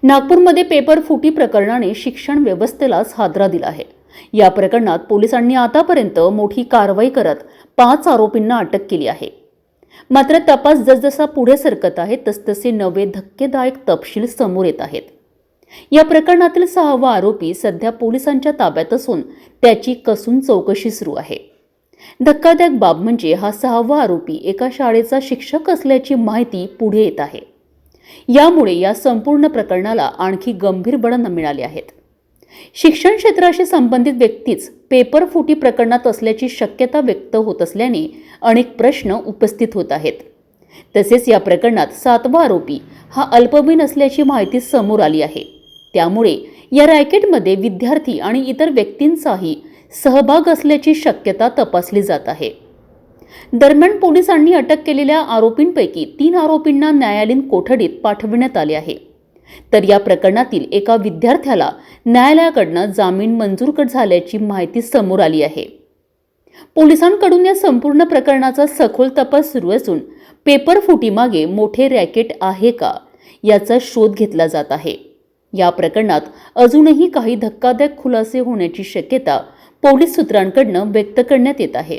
नागपूरमध्ये पेपर फुटी प्रकरणाने शिक्षण व्यवस्थेलाच हादरा दिला आहे। या प्रकरणात पोलिसांनी आतापर्यंत मोठी कारवाई करत 5 आरोपींना अटक केली आहे। मात्र तपास जसजसा पुढे सरकत आहे तसतसे नवे धक्केदायक तपशील समोर येत आहेत। या प्रकरणातील 6वा आरोपी सध्या पोलिसांच्या ताब्यात असून त्याची कसून चौकशी सुरू आहे। धक्कादायक बाब म्हणजे हा 6वा आरोपी एका शाळेचा शिक्षक असल्याची माहिती पुढे येत आहे। यामुळे या संपूर्ण प्रकरणाला आणखी गंभीर वळण मिळाले आहेत। शिक्षण क्षेत्राशी संबंधित व्यक्तीच पेपर फुटी प्रकरणात असल्याची शक्यता व्यक्त होत असल्याने अनेक प्रश्न उपस्थित होत आहेत। तसेच या प्रकरणात 7वा आरोपी हा अल्पवयीन असल्याची माहिती समोर आली आहे। त्यामुळे या रॅकेटमध्ये विद्यार्थी आणि इतर व्यक्तींचाही सहभाग असल्याची शक्यता तपासली जात आहे। दरम्यान पोलिसांनी अटक केलेल्या आरोपींपैकी 3 आरोपींना न्यायालयीन कोठडीत पाठविण्यात आले आहे। तर या प्रकरणातील एका विद्यार्थ्याला न्यायालयाकडून जामीन मंजूर झाल्याची माहिती समोर आली आहे। पोलिसांकडून या संपूर्ण प्रकरणाचा सखोल तपास सुरू असून पेपर फुटीमागे मोठे रॅकेट आहे का याचा शोध घेतला जात आहे। या प्रकरणात अजूनही काही धक्कादायक खुलासे होण्याची शक्यता पोलीस सूत्रांकडून व्यक्त करण्यात येत आहे।